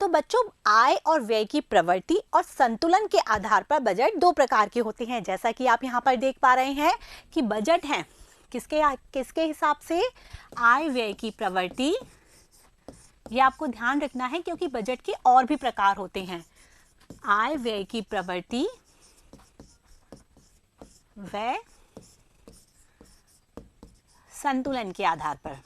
तो बच्चों आय और व्यय की प्रवृत्ति और संतुलन के आधार पर बजट दो प्रकार के होते हैं। जैसा कि आप यहाँ पर देख पा रहे हैं कि बजट है किसके हिसाब से, आय व्यय की प्रवृत्ति। ये आपको ध्यान रखना है क्योंकि बजट के और भी प्रकार होते हैं। आय व्यय की प्रवृत्ति व संतुलन के आधार पर।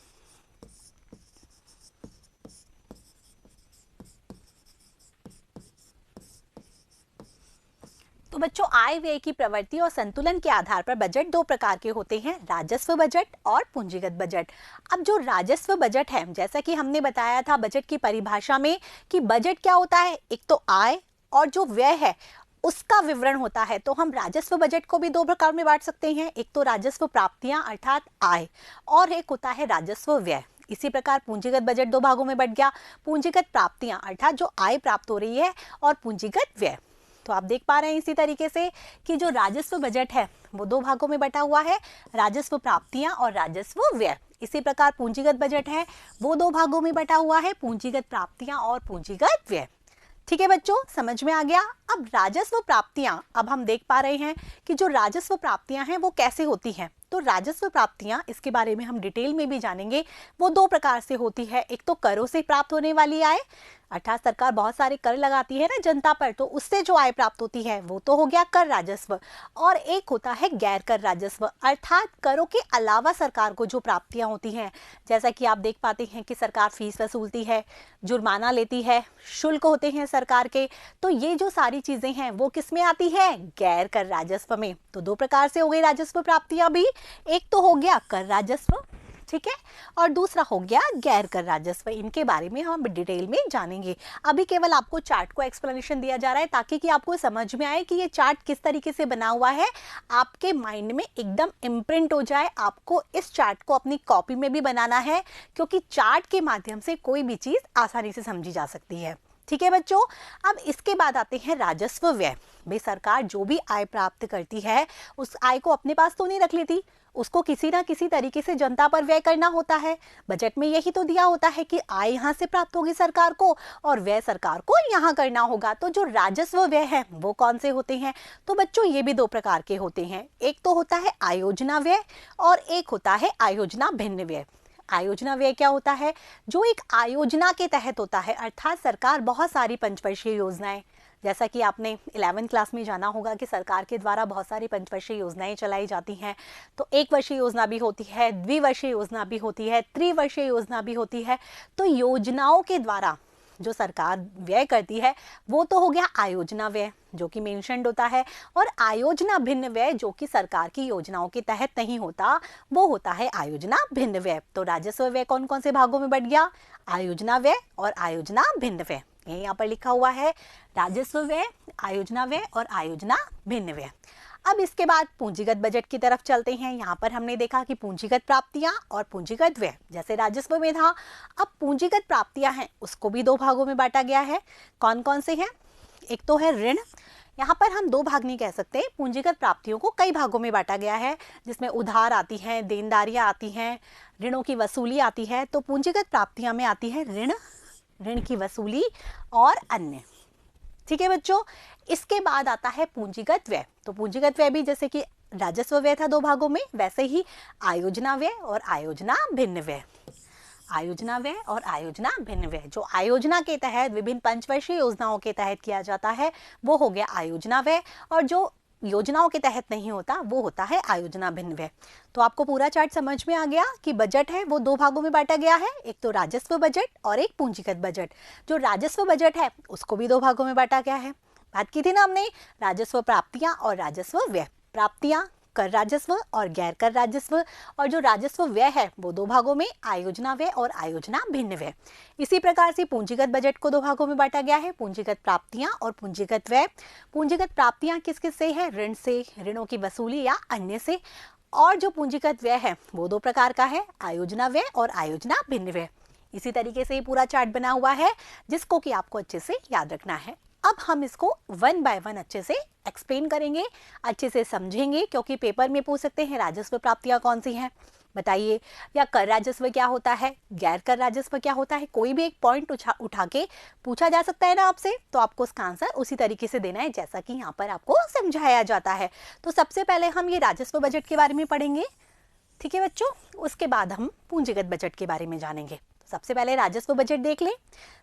तो बच्चों आय व्यय की प्रवृत्ति और संतुलन के आधार पर बजट दो प्रकार के होते हैं, राजस्व बजट और पूंजीगत बजट। अब जो राजस्व बजट है, जैसा कि हमने बताया था बजट की परिभाषा में कि बजट क्या होता है, एक तो आय और जो व्यय है उसका विवरण होता है। तो हम राजस्व बजट को भी दो प्रकार में बांट सकते हैं, एक तो राजस्व प्राप्तियां अर्थात आय और एक होता है राजस्व व्यय। इसी प्रकार पूंजीगत बजट दो भागों में बट गया, पूंजीगत प्राप्तियां अर्थात जो आय प्राप्त हो रही है और पूंजीगत व्यय। तो आप देख पा रहे हैं इसी तरीके से कि जो राजस्व बजट है वो दो भागों में बटा हुआ है, राजस्व प्राप्तियां और राजस्व व्यय। इसी प्रकार पूंजीगत बजट है वो दो भागों में बटा हुआ है, पूंजीगत प्राप्तियां और पूंजीगत व्यय। ठीक है बच्चों, समझ में आ गया। अब राजस्व प्राप्तियां, अब हम देख पा रहे हैं कि जो राजस्व प्राप्तियां हैं वो कैसे होती हैं। तो राजस्व प्राप्तियां, इसके बारे में हम डिटेल में भी जानेंगे, वो दो प्रकार से होती है। एक तो करों से प्राप्त होने वाली आय, अर्थात सरकार बहुत सारे कर लगाती है ना जनता पर, तो उससे जो आय प्राप्त होती है वो तो हो गया कर राजस्व। और एक होता है गैर कर राजस्व, अर्थात करों के अलावा सरकार को जो प्राप्तियां होती हैं, जैसा कि आप देख पाते हैं कि सरकार फीस वसूलती है, जुर्माना लेती है, शुल्क होते हैं सरकार के। तो ये जो सारी चीजें हैं वो किस में आती है, गैर कर राजस्व में। तो दो प्रकार से हो गई राजस्व प्राप्तियां भी, एक तो हो गया कर राजस्व, ठीक है, और दूसरा हो गया गैर कर राजस्व। इनके बारे में हम डिटेल में जानेंगे। अभी केवल आपको चार्ट को एक्सप्लेनेशन दिया जा रहा है ताकि कि आपको समझ में आए कि ये चार्ट किस तरीके से बना हुआ है, आपके माइंड में एकदम इम्प्रिंट हो जाए। आपको इस चार्ट को अपनी कॉपी में भी बनाना है क्योंकि चार्ट के माध्यम से कोई भी चीज आसानी से समझी जा सकती है। ठीक है बच्चों, अब इसके बाद आते हैं राजस्व व्यय। भाई सरकार जो भी आय प्राप्त करती है उस आय को अपने पास तो नहीं रख लेती, उसको किसी ना किसी तरीके से जनता पर व्यय करना होता है। बजट में यही तो दिया होता है कि आय यहाँ से प्राप्त होगी सरकार को और व्यय सरकार को यहाँ करना होगा। तो जो राजस्व व्यय है वो कौन से होते हैं, तो बच्चों ये भी दो प्रकार के होते हैं। एक तो होता है आयोजना व्यय और एक होता है आयोजना भिन्न व्यय। आयोजना व्यय क्या होता है, जो एक आयोजना के तहत होता है, अर्थात सरकार बहुत सारी पंचवर्षीय योजनाएं, जैसा कि आपने 11वीं क्लास में जाना होगा कि सरकार के द्वारा बहुत सारी पंचवर्षीय योजनाएं चलाई जाती हैं। तो एक वर्षीय योजना भी होती है, द्विवर्षीय योजना भी होती है, त्रिवर्षीय योजना भी होती है। तो योजनाओं के द्वारा जो सरकार व्यय करती है वो तो हो गया आयोजना व्यय जो कि मेंशन्ड होता है, और आयोजना भिन्न व्यय जो कि सरकार की योजनाओं के तहत नहीं होता, वो होता है आयोजना भिन्न व्यय। तो राजस्व व्यय कौन कौन से भागों में बट गया, आयोजना व्यय और आयोजना भिन्न व्यय। ये यहाँ पर लिखा हुआ है, राजस्व व्यय, आयोजना व्यय और आयोजना भिन्न व्यय। अब इसके बाद पूंजीगत बजट की तरफ चलते हैं। यहाँ पर हमने देखा कि पूंजीगत प्राप्तियां और पूंजीगत व्यय जैसे राजस्व में था, अब पूंजीगत प्राप्तियां हैं उसको भी दो भागों में बांटा गया है। कौन कौन से हैं, एक तो है ऋण। यहाँ पर हम दो भाग नहीं कह सकते, पूंजीगत प्राप्तियों को कई भागों में बांटा गया है, जिसमें उधार आती हैं, देनदारियां आती हैं, ऋणों की वसूली आती है। तो पूंजीगत प्राप्तियां में आती है ऋण, ऋण की वसूली और अन्य। ठीक है बच्चों, इसके बाद आता है पूंजीगत व्यय। तो पूंजीगत व्यय भी जैसे कि राजस्व व्यय था दो भागों में, वैसे ही आयोजना व्यय और आयोजना भिन्न व्यय। आयोजना व्यय और आयोजना भिन्न व्यय, जो आयोजना के तहत विभिन्न पंचवर्षीय योजनाओं के तहत किया जाता है वो हो गया आयोजना व्यय, और जो योजनाओं के तहत नहीं होता वो होता है आयोजना भिन्न व्यय। तो आपको पूरा चार्ट समझ में आ गया कि बजट है वो दो भागों में बांटा गया है, एक तो राजस्व बजट और एक पूंजीगत बजट। जो राजस्व बजट है उसको भी दो भागों में बांटा गया है। बात की थी ना हमने राजस्व प्राप्तियां और राजस्व व्यय। प्राप्तियां कर राजस्व और गैर कर राजस्व, और जो राजस्व व्यय है वो दो भागों में, आयोजना व्यय और आयोजना भिन्न व्यय। इसी प्रकार से पूंजीगत बजट को दो भागों में बांटा गया है, पूंजीगत प्राप्तियां और पूंजीगत व्यय। पूंजीगत प्राप्तियां किस किस से है, ऋण से, ऋणों की वसूली या अन्य से। और जो पूंजीगत व्यय है वो दो प्रकार का है, आयोजना व्यय और आयोजना भिन्न व्यय। इसी तरीके से ये पूरा चार्ट बना हुआ है जिसको कि आपको अच्छे से याद रखना है। अब हम इसको वन बाय वन अच्छे से एक्सप्लेन करेंगे, अच्छे से समझेंगे, क्योंकि पेपर में पूछ सकते हैं राजस्व प्राप्तियां कौन सी हैं, बताइए। या कर राजस्व क्या होता है, गैर कर राजस्व क्या होता है, कोई भी एक पॉइंट उठा के पूछा जा सकता है ना आपसे, तो आपको उसका आंसर उसी तरीके से देना है जैसा कि यहाँ पर आपको समझाया जाता है। तो सबसे पहले हम ये राजस्व बजट के बारे में पढ़ेंगे, ठीक है बच्चों। उसके बाद हम पूंजीगत बजट के बारे में जानेंगे। सबसे पहले राजस्व बजट देख लें।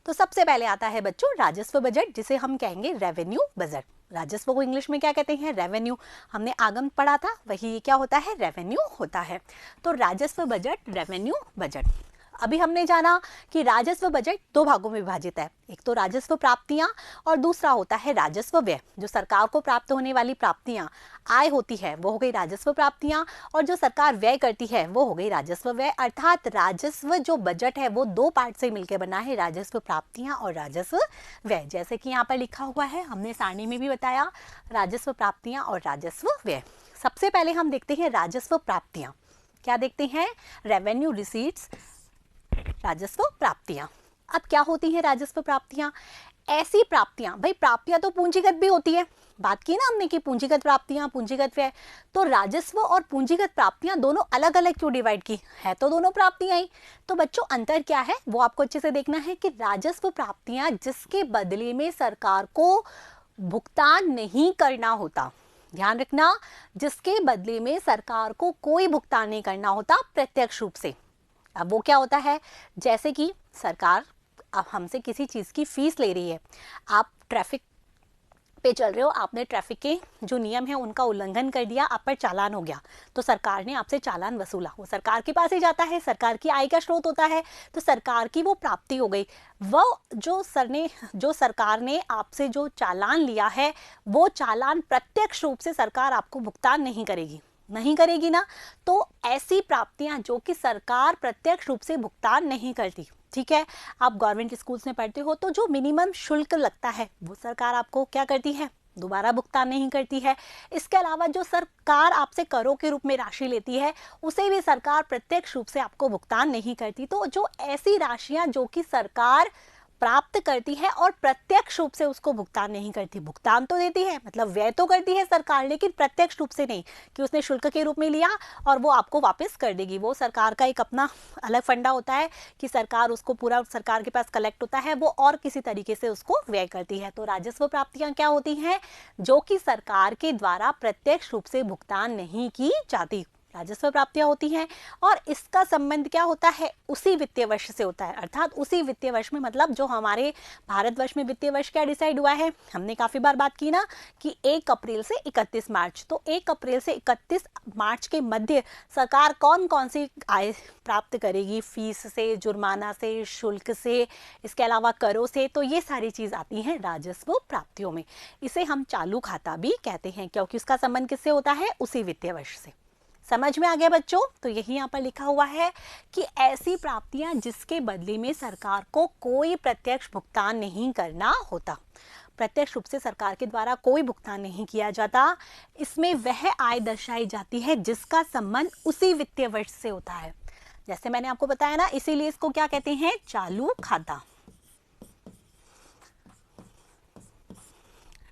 तो सबसे पहले आता है बच्चों राजस्व बजट, जिसे हम कहेंगे रेवेन्यू बजट। राजस्व को इंग्लिश में क्या कहते हैं, रेवेन्यू। हमने आगम पढ़ा था, वही क्या होता है, रेवेन्यू होता है। तो राजस्व बजट, रेवेन्यू बजट। अभी हमने जाना कि राजस्व बजट दो भागों में विभाजित है, एक तो राजस्व प्राप्तियां और दूसरा होता है राजस्व व्यय। जो सरकार को प्राप्त होने वाली प्राप्तियां, आय होती है, वो हो गई राजस्व प्राप्तियां, और जो सरकार व्यय करती है वो हो गई राजस्व व्यय। अर्थात राजस्व जो बजट है वो दो पार्ट से मिलकर बना है, राजस्व प्राप्तियां और राजस्व व्यय। जैसे कि यहाँ पर लिखा हुआ है, हमने सारणी में भी बताया, राजस्व प्राप्तियां और राजस्व व्यय। सबसे पहले हम देखते हैं राजस्व प्राप्तियां। क्या देखते हैं, रेवेन्यू रिसीट्स, राजस्व प्राप्तियां। अब क्या होती हैं राजस्व प्राप्तियां, ऐसी प्राप्तियां, भाई प्राप्तियां तो पूंजीगत भी होती है, बात की ना हमने कि पूंजीगत प्राप्तियां, पूंजीगत व्यय। तो राजस्व और पूंजीगत प्राप्तियां दोनों अलग अलग क्यों डिवाइड की है, तो दोनों प्राप्तियां ही। तो बच्चों अंतर क्या है वो आपको अच्छे से देखना है कि राजस्व प्राप्तियां जिसके बदले में सरकार को भुगतान नहीं करना होता, ध्यान रखना, जिसके बदले में सरकार को कोई भुगतान नहीं करना होता प्रत्यक्ष रूप से। अब वो क्या होता है, जैसे कि सरकार अब हमसे किसी चीज़ की फीस ले रही है, आप ट्रैफिक पे चल रहे हो, आपने ट्रैफिक के जो नियम है उनका उल्लंघन कर दिया, आप पर चालान हो गया, तो सरकार ने आपसे चालान वसूला, वो सरकार के पास ही जाता है, सरकार की आय का स्रोत होता है, तो सरकार की वो प्राप्ति हो गई। वो जो सरकार ने आपसे जो चालान लिया है, वो चालान प्रत्यक्ष रूप से सरकार आपको भुगतान नहीं करेगी ना। तो ऐसी प्राप्तियां जो कि सरकार प्रत्यक्ष रूप से भुगतान नहीं करती, ठीक है, आप गवर्नमेंट स्कूल्स में पढ़ते हो तो जो मिनिमम शुल्क लगता है वो सरकार आपको क्या करती है, दोबारा भुगतान नहीं करती है। इसके अलावा जो सरकार आपसे करों के रूप में राशि लेती है, उसे भी सरकार प्रत्यक्ष रूप से आपको भुगतान नहीं करती। तो जो ऐसी राशियां जो कि सरकार प्राप्त करती है और प्रत्यक्ष रूप से उसको भुगतान नहीं करती, भुगतान तो देती है, मतलब व्यय तो करती है सरकार, लेकिन प्रत्यक्ष रूप से नहीं कि उसने शुल्क के रूप में लिया और वो आपको वापस कर देगी। वो सरकार का एक अपना अलग फंडा होता है कि सरकार उसको पूरा सरकार के पास कलेक्ट होता है, वो और किसी तरीके से उसको व्यय करती है। तो राजस्व प्राप्तियां क्या होती हैं, जो कि सरकार के द्वारा प्रत्यक्ष रूप से भुगतान नहीं की जाती, राजस्व प्राप्तियां होती हैं। और इसका संबंध क्या होता है, उसी वित्तीय वर्ष से होता है, अर्थात उसी वित्तीय वर्ष में, मतलब जो हमारे भारतवर्ष में वित्तीय वर्ष क्या डिसाइड हुआ है, हमने काफी बार बात की ना कि 1 अप्रैल से 31 मार्च। तो 1 अप्रैल से 31 मार्च के मध्य सरकार कौन कौन सी आय प्राप्त करेगी, फीस से, जुर्माना से, शुल्क से, इसके अलावा करों से। तो ये सारी चीज आती हैं राजस्व प्राप्तियों में। इसे हम चालू खाता भी कहते हैं, क्योंकि उसका संबंध किससे होता है, उसी वित्तीय वर्ष से। समझ में आ गया बच्चों। तो यही यहाँ पर लिखा हुआ है कि ऐसी प्राप्तियां जिसके बदले में सरकार को कोई प्रत्यक्ष भुगतान नहीं करना होता, प्रत्यक्ष रूप से सरकार के द्वारा कोई भुगतान नहीं किया जाता, इसमें वह आय दर्शाई जाती है जिसका संबंध उसी वित्तीय वर्ष से होता है। जैसे मैंने आपको बताया ना, इसीलिए इसको क्या कहते हैं, चालू खाता।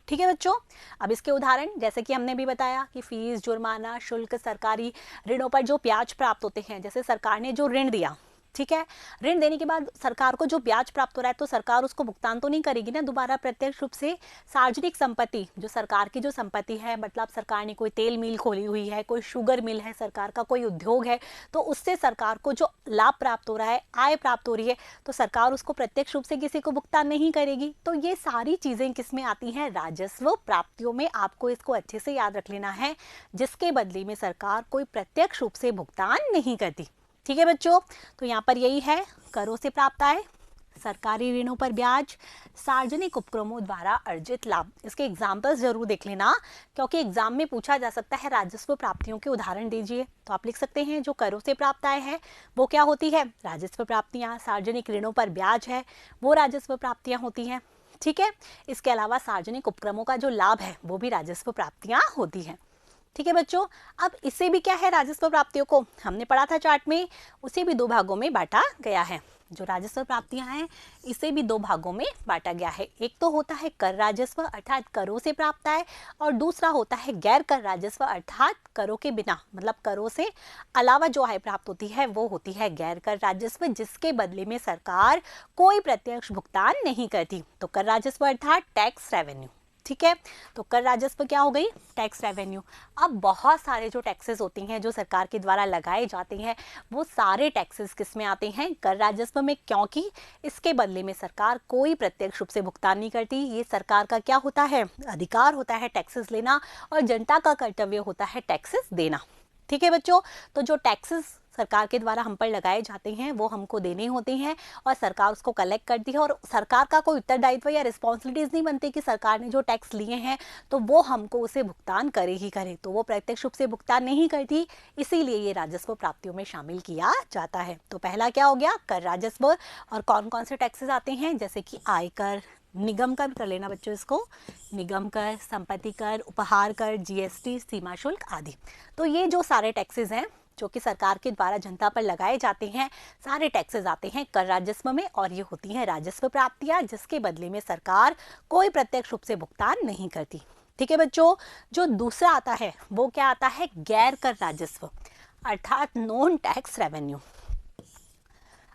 ठीक है बच्चों। अब इसके उदाहरण, जैसे कि हमने भी बताया कि फीस, जुर्माना, शुल्क, सरकारी ऋणों पर जो ब्याज प्राप्त होते हैं, जैसे सरकार ने जो ऋण दिया, ठीक है, ऋण देने के बाद सरकार को जो ब्याज प्राप्त हो रहा है, तो सरकार उसको भुगतान तो नहीं करेगी ना दोबारा प्रत्यक्ष रूप से। सार्वजनिक संपत्ति, जो सरकार की जो संपत्ति है, मतलब सरकार ने कोई तेल मिल खोली हुई है, कोई शुगर मिल है, सरकार का कोई उद्योग है, तो उससे सरकार को जो लाभ प्राप्त हो रहा है, आय प्राप्त हो रही है, तो सरकार उसको प्रत्यक्ष रूप से किसी को भुगतान नहीं करेगी। तो ये सारी चीजें किसमें आती हैं, राजस्व प्राप्तियों में। आपको इसको अच्छे से याद रख लेना है, जिसके बदले में सरकार कोई प्रत्यक्ष रूप से भुगतान नहीं करती। ठीक है बच्चों। तो यहाँ पर यही है, करों से प्राप्त आय, सरकारी ऋणों पर ब्याज, सार्वजनिक उपक्रमों द्वारा अर्जित लाभ। इसके एग्जाम्पल्स जरूर देख लेना, क्योंकि एग्जाम में पूछा जा सकता है राजस्व प्राप्तियों के उदाहरण दीजिए। तो आप लिख सकते हैं जो करों से प्राप्त आय है वो क्या होती है, राजस्व प्राप्तियां। सार्वजनिक ऋणों पर ब्याज है वो राजस्व प्राप्तियां होती हैं। ठीक है, इसके अलावा सार्वजनिक उपक्रमों का जो लाभ है वो भी राजस्व प्राप्तियां होती हैं। ठीक है बच्चों। अब इसे भी क्या है, राजस्व प्राप्तियों को हमने पढ़ा था चार्ट में, उसे भी दो भागों में बांटा गया है। जो राजस्व प्राप्तियां हैं इसे भी दो भागों में बांटा गया है। एक तो होता है कर राजस्व अर्थात करों से प्राप्त आय, और दूसरा होता है गैर कर राजस्व अर्थात करों के बिना, मतलब करों से अलावा जो आय प्राप्त होती है वो होती है गैर कर राजस्व, जिसके बदले में सरकार कोई प्रत्यक्ष भुगतान नहीं करती। तो कर राजस्व अर्थात टैक्स रेवेन्यू। ठीक है, तो कर राजस्व क्या हो गई? Tax revenue. अब बहुत सारे जो टैक्सेस होती हैं जो सरकार के द्वारा लगाए जाते हैं वो सारे टैक्सेस किस में आते हैं? कर राजस्व में, क्योंकि इसके बदले में सरकार कोई प्रत्यक्ष रूप से भुगतान नहीं करती। ये सरकार का क्या होता है? अधिकार होता है टैक्सेस लेना, और जनता का कर्तव्य होता है टैक्सेस देना। ठीक है बच्चों, तो जो टैक्सेस सरकार के द्वारा हम पर लगाए जाते हैं वो हमको देने होते हैं और सरकार उसको कलेक्ट करती है, और सरकार का कोई उत्तरदायित्व या रिस्पॉन्सिबिलिटीज नहीं बनती कि सरकार ने जो टैक्स लिए हैं तो वो हमको उसे भुगतान करे ही करे, तो वो प्रत्यक्ष रूप से भुगतान नहीं करती, इसीलिए ये राजस्व प्राप्तियों में शामिल किया जाता है। तो पहला क्या हो गया? कर राजस्व। और कौन कौन से टैक्सेस आते हैं? जैसे कि आयकर, निगम कर लेना बच्चों इसको, निगम कर, संपत्ति कर, उपहार कर, जीएसटी, सीमा शुल्क आदि। तो ये जो सारे टैक्सेस हैं जो कि सरकार के द्वारा जनता पर लगाए जाते हैं, सारे टैक्सेस आते हैं कर राजस्व में, और ये होती हैं राजस्व प्राप्तियां जिसके बदले में सरकार कोई प्रत्यक्ष रूप से भुगतान नहीं करती। ठीक है बच्चों, जो दूसरा आता है वो क्या आता है? गैर कर राजस्व अर्थात नॉन टैक्स रेवेन्यू।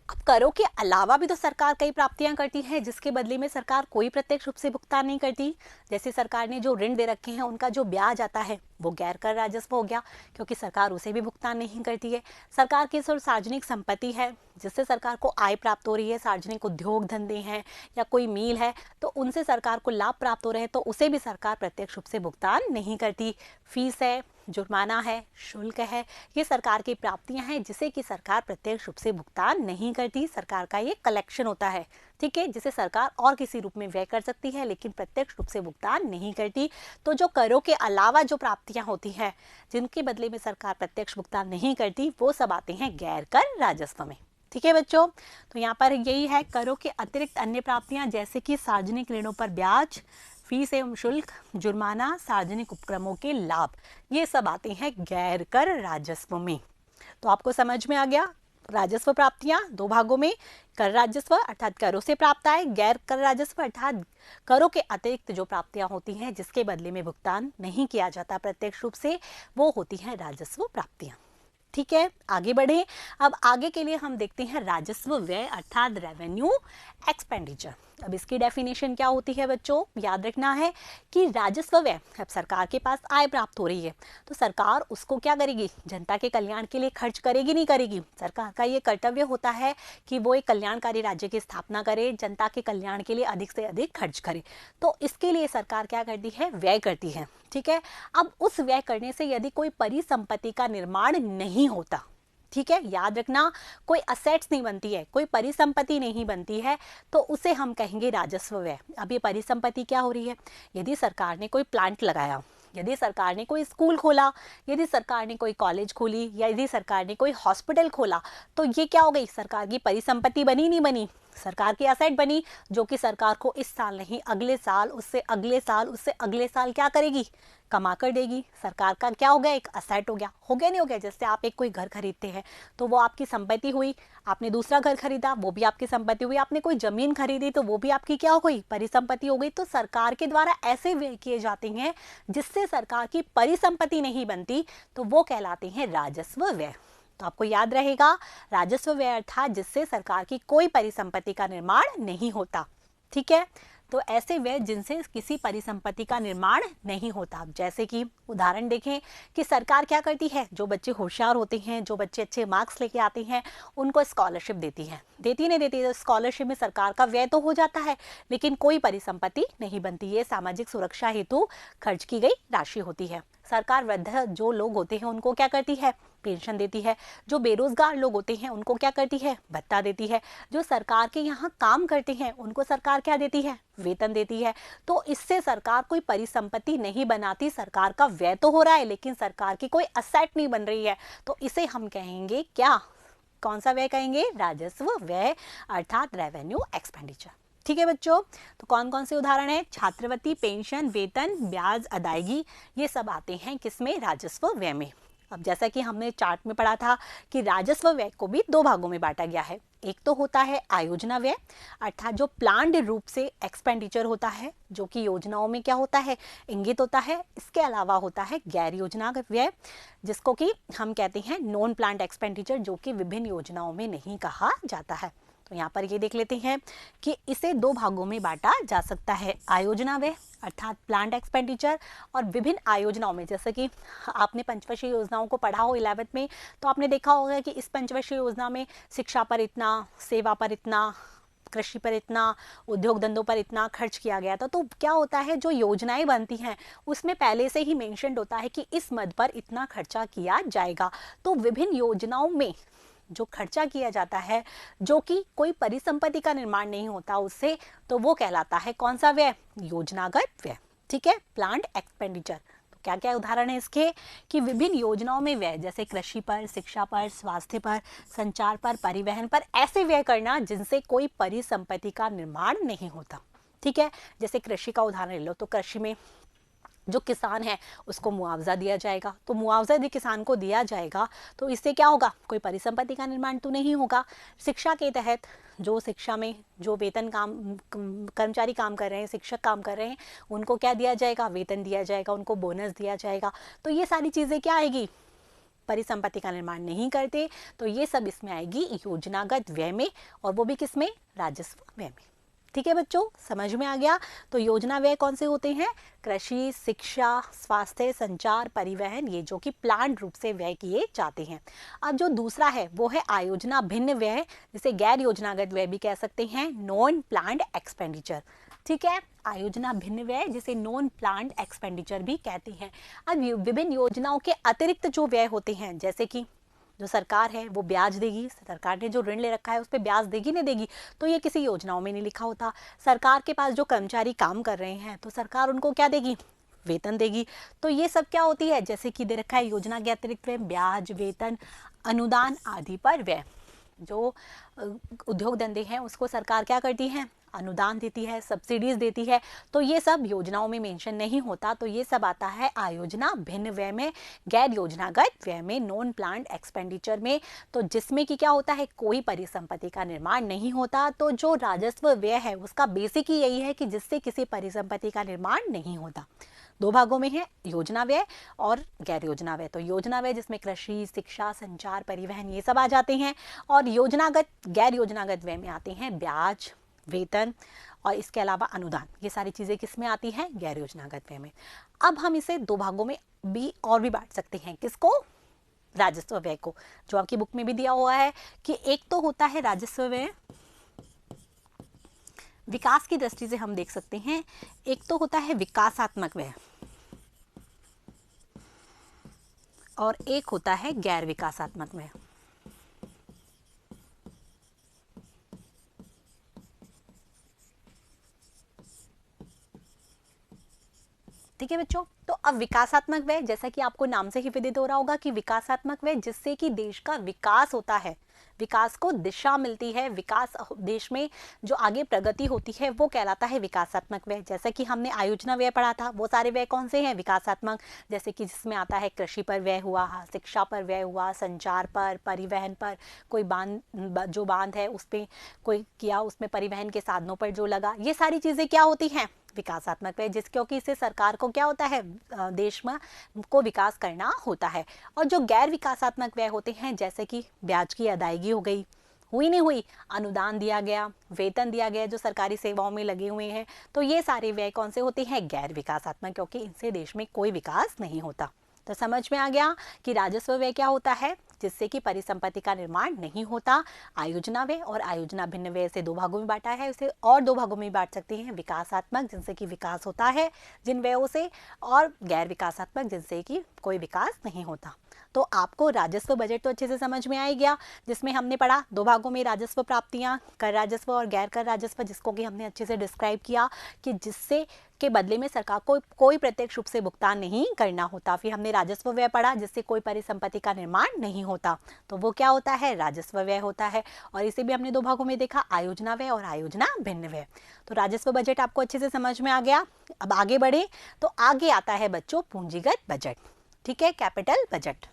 अब करों के अलावा भी तो सरकार कई प्राप्तियां करती है जिसके बदले में सरकार कोई प्रत्यक्ष रूप से भुगतान नहीं करती। जैसे सरकार ने जो ऋण दे रखे हैं उनका जो ब्याज आता है वो गैर कर राजस्व हो गया, क्योंकि सरकार उसे भी भुगतान नहीं करती है। सरकार की सार्वजनिक संपत्ति है जिससे सरकार को आय प्राप्त हो रही है, सार्वजनिक उद्योग धंधे हैं या कोई मील है तो उनसे सरकार को लाभ प्राप्त हो रहे हैं, तो उसे भी सरकार प्रत्यक्ष रूप से भुगतान नहीं करती। फीस है, जुर्माना है, शुल्क है, ये सरकार की प्राप्तियां हैं जिसे कि सरकार प्रत्यक्ष रूप से भुगतान नहीं करती। सरकार का ये कलेक्शन होता है, ठीक है, जिसे सरकार और किसी रूप में व्यय कर सकती है लेकिन प्रत्यक्ष रूप से भुगतान नहीं करती। तो जो करों के अलावा जो प्राप्तियां होती हैं जिनके बदले में सरकार प्रत्यक्ष भुगतान नहीं करती वो सब आते हैं गैर कर राजस्व में। ठीक है बच्चों, तो यहाँ पर यही है, करों के अतिरिक्त अन्य प्राप्तियां जैसे कि सार्वजनिक ऋणों पर ब्याज, फीस एवं शुल्क, जुर्माना, सार्वजनिक उपक्रमों के लाभ, ये सब आते हैं गैर कर राजस्व में। तो आपको समझ में आ गया, राजस्व प्राप्तियां दो भागों में, कर राजस्व अर्थात करों से प्राप्त आय, गैर कर राजस्व अर्थात करों के अतिरिक्त जो प्राप्तियां होती हैं जिसके बदले में भुगतान नहीं किया जाता प्रत्यक्ष रूप से, वो होती हैं राजस्व प्राप्तियां। ठीक है, आगे बढ़े। अब आगे के लिए हम देखते हैं राजस्व व्यय अर्थात रेवेन्यू एक्सपेंडिचर। अब इसकी डेफिनेशन क्या होती है बच्चों? याद रखना है कि राजस्व व्यय, अब सरकार के पास आय प्राप्त हो रही है तो सरकार उसको क्या करेगी? जनता के कल्याण के लिए खर्च करेगी, नहीं करेगी? सरकार का ये कर्तव्य होता है कि वो एक कल्याणकारी राज्य की स्थापना करे, जनता के कल्याण के लिए अधिक से अधिक खर्च करे। तो इसके लिए सरकार क्या करती है? व्यय करती है। ठीक है, अब उस व्यय करने से यदि कोई परिसंपत्ति का निर्माण नहीं होता, ठीक है, याद रखना, कोई असेट्स नहीं बनती है, कोई परिसंपत्ति नहीं बनती है, तो उसे हम कहेंगे राजस्व व्यय। अब ये परिसंपत्ति क्या हो रही है? यदि सरकार ने कोई प्लांट लगाया, यदि सरकार ने कोई स्कूल खोला, यदि सरकार ने कोई कॉलेज खोली, या यदि सरकार ने कोई हॉस्पिटल खोला, तो ये क्या हो गई? सरकार की परिसंपत्ति बनी, नहीं बनी? सरकार की असेट बनी, जो कि सरकार को इस साल नहीं अगले साल, उससे अगले साल, उससे अगले साल क्या करेगी? कमा कर देगी। सरकार का क्या हो गया? एक असेट हो गया। हो गया, नहीं हो गया? जैसे आप एक कोई घर खरीदते हैं तो वो आपकी संपत्ति हुई, आपने दूसरा घर खरीदा वो भी आपकी संपत्ति हुई, आपने कोई जमीन खरीदी तो वो भी आपकी क्या हो गई? परिसंपत्ति हो गई। तो सरकार के द्वारा ऐसे व्यय किए जाते हैं जिससे सरकार की परिसंपत्ति नहीं बनती, तो वो कहलाते हैं राजस्व व्यय। तो आपको याद रहेगा, राजस्व व्यय अर्थात जिससे सरकार की कोई परिसंपत्ति का निर्माण नहीं होता। ठीक है, तो ऐसे व्यय जिनसे किसी परिसंपत्ति का निर्माण नहीं होता। जैसे कि उदाहरण देखें कि सरकार क्या करती है? जो बच्चे होशियार होते हैं, जो बच्चे अच्छे मार्क्स लेके आते हैं, उनको स्कॉलरशिप देती है। देती नहीं देती, तो स्कॉलरशिप में सरकार का व्यय तो हो जाता है लेकिन कोई परिसंपत्ति नहीं बनती। ये सामाजिक सुरक्षा हेतु खर्च की गई राशि होती है। सरकार वृद्ध जो लोग होते हैं उनको क्या करती है? पेंशन देती है। जो बेरोजगार लोग होते हैं उनको क्या करती है? भत्ता देती है। जो सरकार के यहाँ काम करते हैं उनको सरकार क्या देती है? वेतन देती है। तो इससे सरकार कोई परिसंपत्ति नहीं बनाती, सरकार का व्यय तो हो रहा है लेकिन सरकार की कोई असेट नहीं बन रही है। तो इसे हम कहेंगे क्या? कौन सा व्यय कहेंगे? राजस्व व्यय अर्थात रेवेन्यू एक्सपेंडिचर। ठीक है बच्चों, तो कौन कौन से उदाहरण है? छात्रवृत्ति, पेंशन, वेतन, ब्याज अदायगी, ये सब आते हैं किसमें? राजस्व व्यय में। अब जैसा कि हमने चार्ट में पढ़ा था कि राजस्व व्यय को भी दो भागों में बांटा गया है, एक तो होता है आयोजना व्यय, अर्थात जो प्लान्ड रूप से एक्सपेंडिचर होता है, जो कि योजनाओं में क्या होता है, इंगित होता है। इसके अलावा होता है गैर योजनागत व्यय, जिसको कि हम कहते हैं नॉन प्लान्ड एक्सपेंडिचर, जो कि विभिन्न योजनाओं में नहीं कहा जाता है। तो यहाँ पर ये देख लेते हैं कि इसे दो भागों में बांटा जा सकता है, आयोजना व्यय अर्थात प्लान्ड एक्सपेंडिचर, और विभिन्न आयोजनाओं में। जैसे कि आपने पंचवर्षीय योजनाओं को पढ़ा हो 11th में, तो आपने देखा होगा कि इस पंचवर्षीय योजना में शिक्षा पर इतना, सेवा पर इतना, कृषि पर इतना, उद्योग धंधों पर इतना खर्च किया गया था। तो क्या होता है, जो योजनाएं बनती हैं उसमें पहले से ही मेंशन होता है कि इस मद पर इतना खर्चा किया जाएगा। तो विभिन्न योजनाओं में जो खर्चा किया जाता है, जो कि कोई परिसंपत्ति का निर्माण नहीं होता उससे, तो वो कहलाता है कौन सा व्यय, योजनागत व्यय। ठीक है, प्लान्ड एक्सपेंडिचर। तो क्या क्या उदाहरण है इसके, कि विभिन्न योजनाओं में व्यय, जैसे कृषि पर, शिक्षा पर, स्वास्थ्य पर, संचार पर, परिवहन पर, ऐसे व्यय करना जिनसे कोई परिसंपत्ति का निर्माण नहीं होता। ठीक है, जैसे कृषि का उदाहरण ले लो, तो कृषि में जो किसान है उसको मुआवजा दिया जाएगा। तो मुआवजा यदि किसान को दिया जाएगा तो इससे क्या होगा, कोई परिसंपत्ति का निर्माण तो नहीं होगा। शिक्षा के तहत जो शिक्षा में जो वेतन कर्मचारी काम कर रहे हैं, शिक्षक काम कर रहे हैं, उनको क्या दिया जाएगा, वेतन दिया जाएगा, उनको बोनस दिया जाएगा। तो ये सारी चीज़ें क्या आएगी, परिसंपत्ति का निर्माण नहीं करते, तो ये सब इसमें आएगी योजनागत व्यय में, और वो भी किसमें, राजस्व व्यय में। ठीक है बच्चों, समझ में आ गया। तो योजना व्यय कौन से होते हैं, कृषि, शिक्षा, स्वास्थ्य, संचार, परिवहन, ये जो कि प्लान्ड रूप से व्यय किए जाते हैं। अब जो दूसरा है वो है आयोजना भिन्न व्यय, जिसे गैर योजनागत व्यय भी कह सकते हैं, नॉन प्लान्ड एक्सपेंडिचर। ठीक है, आयोजना भिन्न व्यय जिसे नॉन प्लान्ड एक्सपेंडिचर भी कहते हैं। अब विभिन्न योजनाओं के अतिरिक्त जो व्यय होते हैं, जैसे कि जो सरकार है वो ब्याज देगी, सरकार ने जो ऋण ले रखा है उस पर ब्याज देगी नहीं देगी, तो ये किसी योजनाओं में नहीं लिखा होता। सरकार के पास जो कर्मचारी काम कर रहे हैं तो सरकार उनको क्या देगी, वेतन देगी। तो ये सब क्या होती है, जैसे कि दे रखा है योजना के अतिरिक्त व्यय, ब्याज, वेतन, अनुदान आदि पर व्यय। जो उद्योग धंधे हैं उसको सरकार क्या करती है, अनुदान देती है, सब्सिडीज देती है। तो ये सब योजनाओं में मेंशन नहीं होता, तो ये सब आता है आयोजना भिन्न व्यय में, गैर योजनागत व्यय में, नॉन प्लान्ड एक्सपेंडिचर में। तो जिसमें कि क्या होता है, कोई परिसंपत्ति का निर्माण नहीं होता। तो जो राजस्व व्यय है उसका बेसिक ही यही है कि जिससे किसी परिसंपत्ति का निर्माण नहीं होता। दो भागों में है, योजना व्यय और गैर योजना व्यय। तो योजना व्यय जिसमें कृषि, शिक्षा, संचार, परिवहन ये सब आ जाते हैं, और योजनागत, गैर योजनागत व्यय में आते हैं ब्याज, वेतन और इसके अलावा अनुदान। ये सारी चीजें किस में आती हैं, गैर योजनागत व्यय में। अब हम इसे दो भागों में भी और भी बांट सकते हैं, किसको, राजस्व व्यय को, जो आपकी बुक में भी दिया हुआ है कि एक तो होता है राजस्व व्यय विकास की दृष्टि से हम देख सकते हैं, एक तो होता है विकासात्मक व्यय और एक होता है गैर विकासात्मक व्यय। ठीक है बच्चों, तो अब विकासात्मक व्यय, जैसा कि आपको नाम से ही विदित हो रहा होगा कि विकासात्मक व्यय जिससे कि देश का विकास होता है, विकास को दिशा मिलती है, विकास देश में जो आगे प्रगति होती है वो कहलाता है विकासात्मक व्यय। जैसा कि हमने आयोजना व्यय पढ़ा था, वो सारे व्यय कौन से हैं, विकासात्मक, जैसे कि जिसमें आता है कृषि पर व्यय हुआ, शिक्षा पर व्यय हुआ, संचार पर, परिवहन पर, कोई जो बांध है उस पर कोई किया, उसमें परिवहन के साधनों पर जो लगा, ये सारी चीज़ें क्या होती हैं, विकासात्मक व्यय, जिस क्योंकि इससे सरकार को क्या होता है, देश में को विकास करना होता है। और जो गैर विकासात्मक व्यय होते हैं, जैसे कि ब्याज की अदायगी हो गई, हुई नहीं हुई, अनुदान दिया गया, वेतन दिया गया जो सरकारी सेवाओं में लगे हुए हैं, तो ये सारे व्यय कौन से होते हैं, गैर विकासात्मक, क्योंकि इनसे देश में कोई विकास नहीं होता। तो समझ में आ गया कि राजस्व व्यय क्या होता है, जिससे कि परिसंपत्ति का निर्माण नहीं होता। आयोजना व्यय और आयोजना भिन्न व्यय से दो भागों में बांटा है, इसे और दो भागों में बांट सकते हैं, विकासात्मक जिनसे कि विकास होता है जिन व्ययों से, और गैर विकासात्मक जिनसे कि कोई विकास नहीं होता। तो आपको राजस्व बजट तो अच्छे से समझ में आ ही गया, जिसमें हमने पढ़ा दो भागों में राजस्व प्राप्तियां, कर राजस्व और गैर कर राजस्व, जिसको कि हमने अच्छे से डिस्क्राइब किया कि जिससे के बदले में सरकार को कोई प्रत्यक्ष रूप से भुगतान नहीं करना होता। फिर हमने राजस्व व्यय पढ़ा जिससे कोई परिसंपत्ति का निर्माण नहीं होता, तो वो क्या होता है, राजस्व व्यय होता है। और इसे भी हमने दो भागों में देखा, आयोजना व्यय और आयोजना भिन्न व्यय। तो राजस्व बजट आपको अच्छे से समझ में आ गया। अब आगे बढ़े तो आगे आता है बच्चों पूंजीगत बजट। ठीक है, कैपिटल बजट।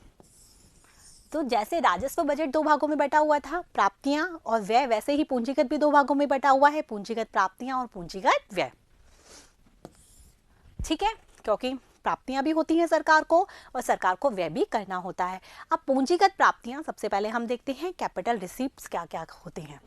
तो जैसे राजस्व बजट दो भागों में बटा हुआ था, प्राप्तियां और व्यय, वैसे ही पूंजीगत भी दो भागों में बटा हुआ है, पूंजीगत प्राप्तियां और पूंजीगत व्यय। ठीक है, क्योंकि प्राप्तियां भी होती हैं सरकार को और सरकार को व्यय भी करना होता है। अब पूंजीगत प्राप्तियां सबसे पहले हम देखते हैं कैपिटल रिसीप्ट्स क्या क्या होते हैं।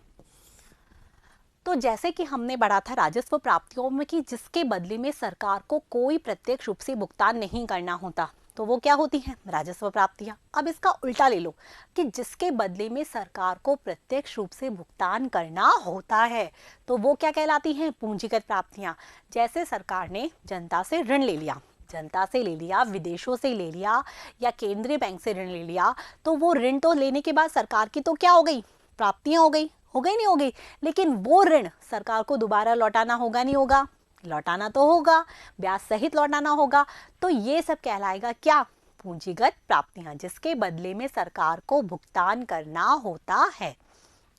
तो जैसे कि हमने पढ़ा था राजस्व प्राप्तियों में कि जिसके बदले में सरकार को कोई प्रत्यक्ष रूप से भुगतान नहीं करना होता, तो वो क्या होती हैं, राजस्व प्राप्तियां। अब इसका उल्टा ले लो कि जिसके बदले में सरकार को प्रत्यक्ष रूप से भुगतान करना होता है, तो वो क्या कहलाती हैं, पूंजीगत प्राप्तियां। जैसे सरकार ने जनता से ऋण ले लिया, जनता से ले लिया, विदेशों से ले लिया या केंद्रीय बैंक से ऋण ले लिया, तो वो ऋण तो लेने के बाद सरकार की तो क्या हो गई, प्राप्तियां हो गई नहीं हो गई, लेकिन वो ऋण सरकार को दोबारा लौटाना होगा नहीं होगा, लौटाना तो होगा, ब्याज सहित लौटाना होगा। तो ये सब कहलाएगा क्या, पूंजीगत प्राप्तियां, जिसके बदले में सरकार को भुगतान करना होता है।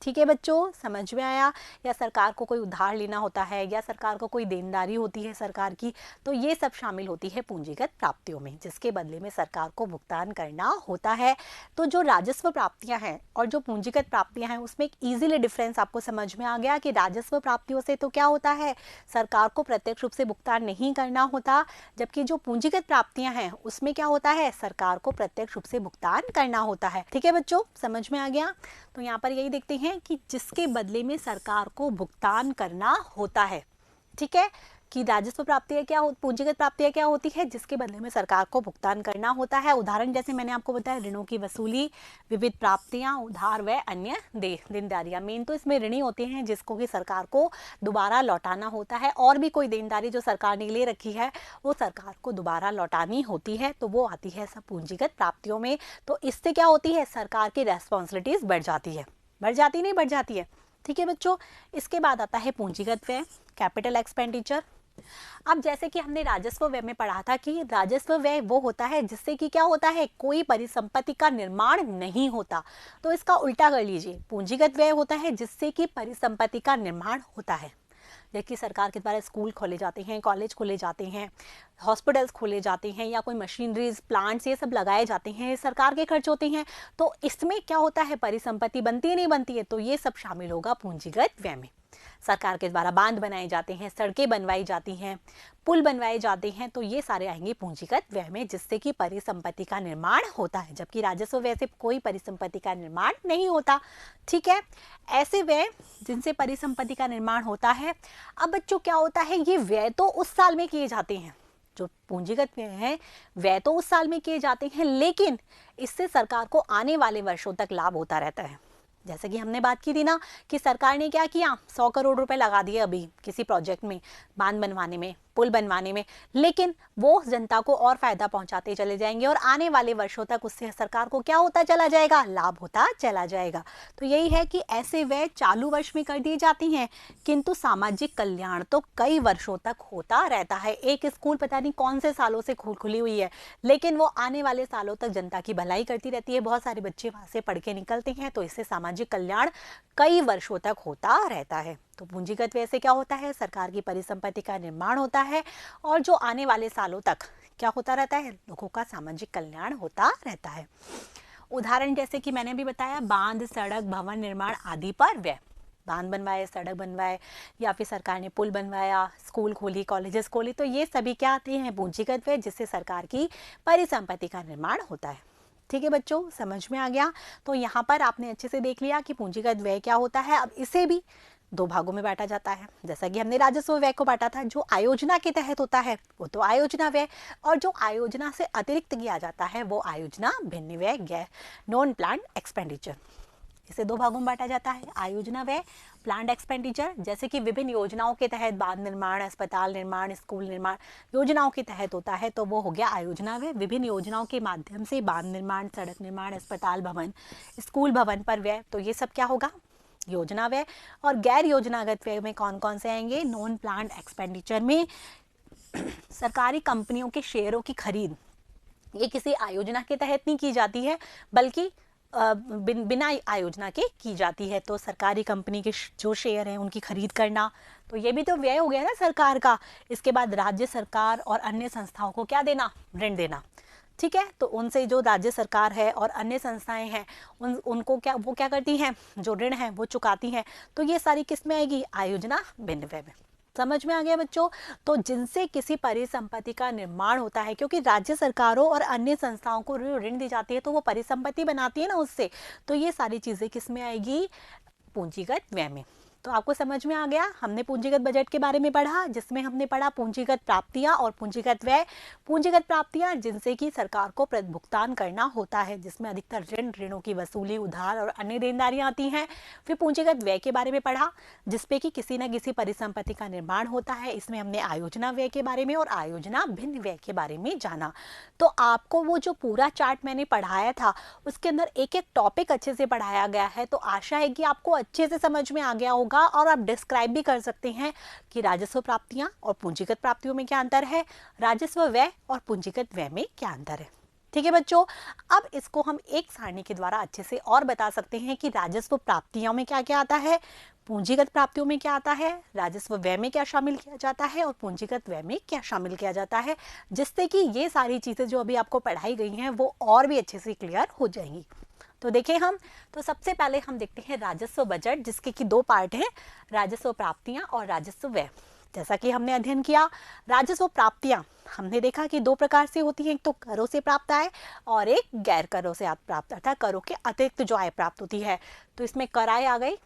ठीक है बच्चों, समझ में आया। या सरकार को कोई उधार लेना होता है या सरकार को कोई देनदारी होती है सरकार की, तो ये सब शामिल होती है पूंजीगत प्राप्तियों में, जिसके बदले में सरकार को भुगतान करना होता है। तो जो राजस्व प्राप्तियां हैं और जो पूंजीगत प्राप्तियां हैं, उसमें एक इजीली डिफरेंस आपको समझ में आ गया कि राजस्व प्राप्तियों से तो क्या होता है, सरकार को प्रत्यक्ष रूप से भुगतान नहीं करना होता, जबकि जो पूंजीगत प्राप्तियां हैं उसमें क्या होता है, सरकार को प्रत्यक्ष रूप से भुगतान करना होता है। ठीक है बच्चों, समझ में आ गया। तो यहाँ पर यही देखते हैं कि जिसके बदले में सरकार को भुगतान करना होता है। ठीक है, कि राजस्व प्राप्तियां क्या, पूंजीगत प्राप्तियां क्या होती है, जिसके बदले में सरकार को भुगतान करना होता है। उदाहरण जैसे मैंने आपको बताया, ऋणों की वसूली, विविध प्राप्तियां, उधार व अन्य देनदारियां। मेन तो इसमें ऋणी होते हैं जिसको कि सरकार को दोबारा लौटाना होता है, और भी कोई देनदारी जो सरकार ने ले रखी है वो सरकार को दोबारा लौटानी होती है, तो वो आती है सब पूंजीगत प्राप्तियों में। तो इससे क्या होती है, सरकार की रेस्पॉन्सिबिलिटीज बढ़ जाती है, बढ़ जाती नहीं बढ़ जाती है। ठीक है बच्चों, इसके बाद आता है पूंजीगत व्यय, कैपिटल एक्सपेंडिचर। अब जैसे कि हमने राजस्व व्यय में पढ़ा था कि राजस्व व्यय वो होता है जिससे कि क्या होता है, कोई परिसंपत्ति का निर्माण नहीं होता। तो इसका उल्टा कर लीजिए, पूंजीगत व्यय होता है जिससे कि परिसंपत्ति का निर्माण होता है। जबकि सरकार के द्वारा स्कूल खोले जाते हैं, कॉलेज खोले जाते हैं, हॉस्पिटल्स खोले जाते हैं या कोई मशीनरीज, प्लांट्स, ये सब लगाए जाते हैं, सरकार के खर्च होते हैं। तो इसमें क्या होता है, परिसंपत्ति बनती है नहीं बनती है, तो ये सब शामिल होगा पूंजीगत व्यय में। सरकार के द्वारा बांध बनाए जाते हैं, सड़कें बनवाई जाती हैं, पुल बनवाए जाते हैं, तो ये सारे आएंगे पूंजीगत व्यय में, जिससे कि परिसंपत्ति का निर्माण होता है। जबकि राजस्व व्यय से कोई परिसंपत्ति का निर्माण नहीं होता। ठीक है, ऐसे व्यय जिनसे परिसंपत्ति का निर्माण होता है। अब बच्चों क्या होता है, ये व्यय तो उस साल में किए जाते हैं, जो पूंजीगत व्यय है व्यय तो उस साल में किए जाते हैं, लेकिन इससे सरकार को आने वाले वर्षों तक लाभ होता रहता है। जैसे कि हमने बात की थी ना कि सरकार ने क्या किया, 100 करोड़ रुपए लगा दिए अभी किसी प्रोजेक्ट में, बांध बनवाने में, पुल बनवाने में, लेकिन वो जनता को और फायदा पहुंचाते चले जाएंगे और आने वाले वर्षों तक उससे सरकार को क्या होता चला जाएगा, लाभ होता चला जाएगा। तो यही है कि ऐसे व्यय चालू वर्ष में कर दिए जाते हैं, किंतु सामाजिक कल्याण तो कई वर्षों तक होता रहता है। एक स्कूल पता नहीं कौन से सालों से खुली हुई है, लेकिन वो आने वाले सालों तक जनता की भलाई करती रहती है, बहुत सारे बच्चे वहां से पढ़ के निकलते हैं, तो इससे सामाजिक कल्याण कई वर्षों तक होता रहता है। तो पूंजीगत व्यय से क्या होता है, सरकार की परिसंपत्ति का निर्माण होता है और जो आने वाले सालों तक क्या होता रहता है, लोगों का सामाजिक कल्याण होता रहता है। उदाहरण जैसे कि मैंने भी बताया, बांध, सड़क, भवन निर्माण आदि पर व्यय, बांध बनवाए, सड़क बनवाए, या फिर सरकार ने पुल बनवाया, स्कूल खोली, कॉलेजेस खोली, तो ये सभी क्या आते हैं, पूंजीगत व्यय, जिससे सरकार की परिसंपत्ति का निर्माण होता है। ठीक है बच्चों, समझ में आ गया। तो यहाँ पर आपने अच्छे से देख लिया कि पूंजीगत व्यय क्या होता है। अब इसे भी दो भागों में बांटा जाता है, जैसा कि हमने राजस्व व्यय को बांटा था, जो आयोजना के तहत होता है वो तो आयोजना व्यय, और जो आयोजना से अतिरिक्त किया जाता है वो आयोजना भिन्न व्यय, नॉन प्लान एक्सपेंडिचर। इसे दो भागों में बांटा जाता है, आयोजना व्यय, प्लान्ड एक्सपेंडिचर। जैसे कि विभिन्न योजनाओं के तहत बांध निर्माण, अस्पताल निर्माण, स्कूल निर्माण योजनाओं के तहत होता है, तो वो हो गया आयोजना व्यय। विभिन्न योजनाओं के माध्यम से बांध निर्माण, सड़क निर्माण, अस्पताल भवन, स्कूल भवन पर व्यय, तो ये सब क्या होगा, योजना व्यय। और गैर योजनागत व्यय में कौन कौन से आएंगे, नॉन प्लान्ड एक्सपेंडिचर में सरकारी कंपनियों के शेयरों की खरीद, ये किसी आयोजना के तहत नहीं की जाती है, बल्कि बिना आयोजना के की जाती है। तो सरकारी कंपनी के जो शेयर हैं उनकी खरीद करना, तो ये भी तो व्यय हो गया ना सरकार का। इसके बाद राज्य सरकार और अन्य संस्थाओं को क्या देना, ऋण देना। ठीक है। तो उनसे जो राज्य सरकार है और अन्य संस्थाएं हैं उनको क्या करती हैं, जो ऋण है वो चुकाती हैं। तो ये सारी किस में आएगी, आयोजना भिन्न व्यय में। समझ में आ गया बच्चों। तो जिनसे किसी परिसंपत्ति का निर्माण होता है, क्योंकि राज्य सरकारों और अन्य संस्थाओं को ऋण दी जाती है तो वो परिसंपत्ति बनाती है ना उससे, तो ये सारी चीजें किस में आएगी, पूंजीगत व्यय में। तो आपको समझ में आ गया। हमने पूंजीगत बजट के बारे में पढ़ा, जिसमें हमने पढ़ा पूंजीगत प्राप्तियां और पूंजीगत व्यय। पूंजीगत प्राप्तियां जिनसे कि सरकार को भुगतान करना होता है, जिसमें अधिकतर ऋणों की वसूली, उधार और अन्य देनदारियां आती हैं। फिर पूंजीगत व्यय के बारे में पढ़ा, जिसपे कि किसी न किसी परिसंपत्ति का निर्माण होता है। इसमें हमने आयोजना व्यय के बारे में और आयोजना भिन्न व्यय के बारे में जाना। तो आपको वो जो पूरा चार्ट मैंने पढ़ाया था उसके अंदर एक एक टॉपिक अच्छे से पढ़ाया गया है। तो आशा है कि आपको अच्छे से समझ में आ गया होगा और आप डिस्क्राइब भी कर सकते हैं कि राजस्व प्राप्तियां और पूंजीगत प्राप्तियों में क्या अंतर है, राजस्व व्यय और पूंजीगत व्यय में क्या अंतर है। ठीक है बच्चों। अब इसको हम एक सारणी के द्वारा अच्छे से और बता सकते हैं कि राजस्व प्राप्तियों में क्या क्या आता है, पूंजीगत प्राप्तियों में क्या आता है, राजस्व व्यय में क्या शामिल किया जाता है और पूंजीगत व्यय में क्या शामिल किया जाता है, जिससे कि ये सारी चीजें जो अभी आपको पढ़ाई गई हैं वो और भी अच्छे से क्लियर हो जाएंगी। तो देखें हम, तो सबसे पहले हम देखते हैं राजस्व बजट, जिसके की दो पार्ट हैं, राजस्व प्राप्तियां और राजस्व व्यय। जैसा कि हमने अध्ययन किया, राजस्व प्राप्तियां हमने देखा कि दो प्रकार से होती हैं, एक तो करों से प्राप्त आय और एक गैर करों से प्राप्त, अर्थात करों के अतिरिक्त जो आय प्राप्त होती है। तो इसमें कर आय आ गई,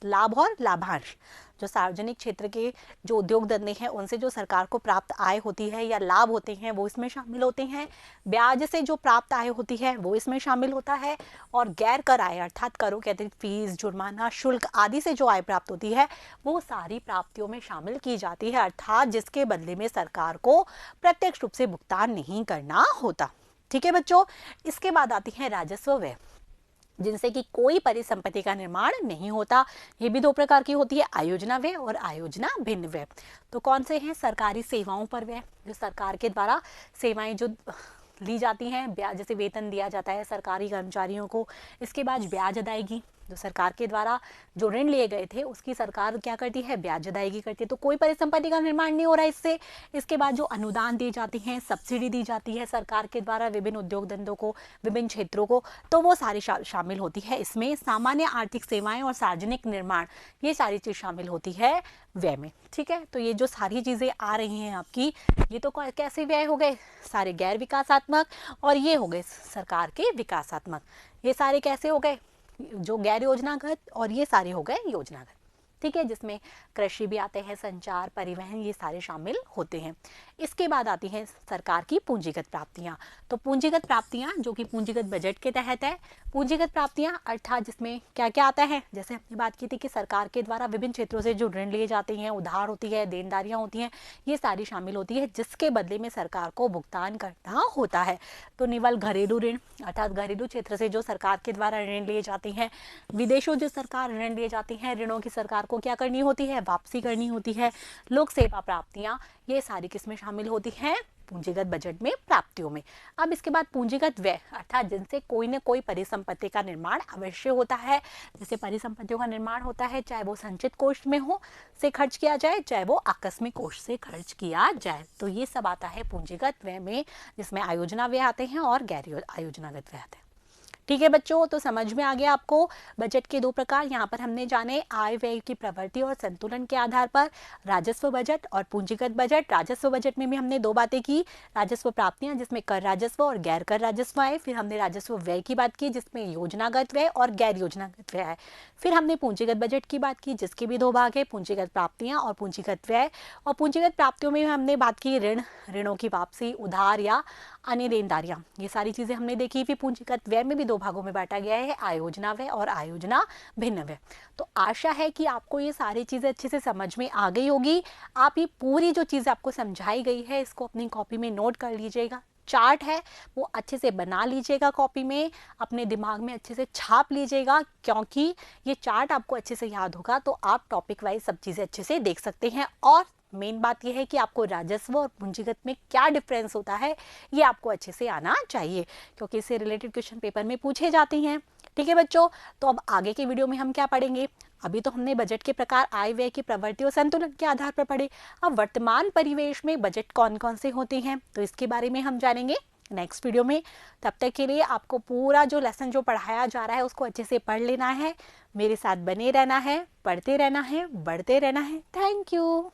लाभ और लाभांश, जो सार्वजनिक क्षेत्र के जो उद्योग धंधे हैं उनसे जो सरकार को प्राप्त आय होती है या लाभ होते हैं वो इसमें शामिल होते हैं। ब्याज से जो प्राप्त आय होती है वो इसमें शामिल होता है। और गैर कर आय अर्थात करों के अतिरिक्त फीस, जुर्माना, शुल्क आदि से जो आय प्राप्त होती है वो सारी प्राप्तियों में शामिल की जाती है, अर्थात जिसके बदले में सरकार को प्रत्यक्ष रूप से भुगतान नहीं करना होता। ठीक है बच्चों। इसके बाद आती है राजस्व व्यय, जिनसे कि कोई परिसंपत्ति का निर्माण नहीं होता। ये भी दो प्रकार की होती है, आयोजना व्यय और आयोजना भिन्न व्यय। तो कौन से हैं, सरकारी सेवाओं पर व्यय, जो सरकार के द्वारा सेवाएं जो ली जाती हैं, ब्याज जैसे वेतन दिया जाता है सरकारी कर्मचारियों को। इसके बाद ब्याज अदायगी, जो सरकार के द्वारा जो ऋण लिए गए थे उसकी सरकार क्या करती है, ब्याज अदायगी करती है। तो कोई परिसंपत्ति का निर्माण नहीं हो रहा है इससे। इसके बाद जो अनुदान दी जाती हैं, सब्सिडी दी जाती है सरकार के द्वारा विभिन्न उद्योग धंधों को, विभिन्न क्षेत्रों को, तो वो सारी शामिल होती है इसमें। सामान्य आर्थिक सेवाएं और सार्वजनिक निर्माण, ये सारी चीज शामिल होती है व्यय में। ठीक है। तो ये जो सारी चीजें आ रही हैं आपकी, ये तो कैसे व्यय हो गए, सारे गैर विकासात्मक, और ये हो गए सरकार के विकासात्मक। ये सारे कैसे हो गए, जो गैर योजनागत, और ये सारे हो गए योजनागत। ठीक है, जिसमें कृषि भी आते हैं, संचार, परिवहन, ये सारे शामिल होते हैं। इसके बाद आती हैं सरकार की पूंजीगत प्राप्तियां। तो पूंजीगत प्राप्तियां जो कि पूंजीगत बजट के तहत है। पूंजीगत प्राप्तियां अर्थात जिसमें क्या क्या आता है, जैसे हमने बात की थी कि सरकार के द्वारा विभिन्न क्षेत्रों से जो ऋण लिए जाते हैं, उधार होती है, देनदारियां होती हैं, ये सारी शामिल होती है, जिसके बदले में सरकार को भुगतान करना होता है। तो निवल घरेलू ऋण अर्थात घरेलू क्षेत्र से जो सरकार के द्वारा ऋण लिए जाते हैं, विदेशों जो सरकार ऋण लिए जाती हैं, ऋणों की सरकार को क्या करनी होती है, वापसी करनी होती है। लोक सेवा प्राप्तियां, ये सारी किसमें शामिल होती हैं, पूंजीगत बजट में, प्राप्तियों में। अब इसके बाद पूंजीगत व्यय अर्थात जिनसे कोई न कोई परिसंपत्ति का निर्माण अवश्य होता है। जैसे परिसंपत्तियों का निर्माण होता है, चाहे वो संचित कोष में हो से खर्च किया जाए, चाहे वो आकस्मिक कोष से खर्च किया जाए। तो ये सब आता है पूंजीगत व्यय में, जिसमें आयोजना व्यय आते हैं और गैर आयोजनागत व्यय आते हैं। ठीक है बच्चों, तो समझ में आ गया आपको बजट के दो प्रकार। यहाँ पर हमने जाने आय व्यय की प्रवृत्ति और संतुलन के आधार पर राजस्व बजट और पूंजीगत बजट। राजस्व बजट में भी हमने दो बातें की, राजस्व प्राप्तियां जिसमें कर राजस्व और गैर कर राजस्व आए। फिर हमने राजस्व व्यय की बात की जिसमें योजनागत व्यय और गैर योजनागत व्यय है। फिर हमने पूंजीगत बजट की बात की जिसके भी दो भाग है, पूंजीगत प्राप्तियां और पूंजीगत व्यय। और पूंजीगत प्राप्तियों में हमने बात की ऋणों की वापसी, उधार या अन्य देनदारियां, ये सारी चीजें हमने देखी। फिर पूंजीगत व्यय में भी दो भागों में बांटा गया है, आयोजना व्यय और आयोजना भिन्न व्यय। तो आशा है कि आपको ये सारी चीजें अच्छे से समझ में आ गई होगी। आप ये पूरी जो चीजें आपको समझाई गई है इसको अपनी कॉपी में नोट कर लीजिएगा। चार्ट है वो अच्छे से बना लीजिएगा, कॉपी में अपने दिमाग में अच्छे से छाप लीजिएगा, क्योंकि ये चार्ट आपको अच्छे से याद होगा तो आप टॉपिक वाइज सब चीजें अच्छे से देख सकते हैं। और मेन बात यह है कि आपको राजस्व और पूंजीगत में क्या डिफरेंस होता है ये आपको अच्छे से आना चाहिए, क्योंकि इससे रिलेटेड क्वेश्चन पेपर में पूछे जाते हैं। ठीक है बच्चों, तो अब आगे के वीडियो में हम क्या पढ़ेंगे, अभी तो हमने बजट के प्रकार, आय व्यय की प्रवृत्ति और संतुलन के आधार पर पढ़े। अब वर्तमान परिवेश में बजट कौन कौन से होते हैं तो इसके बारे में हम जानेंगे नेक्स्ट वीडियो में। तब तक के लिए आपको पूरा जो लेसन जो पढ़ाया जा रहा है उसको अच्छे से पढ़ लेना है, मेरे साथ बने रहना है, पढ़ते रहना है, बढ़ते रहना है। Thank you.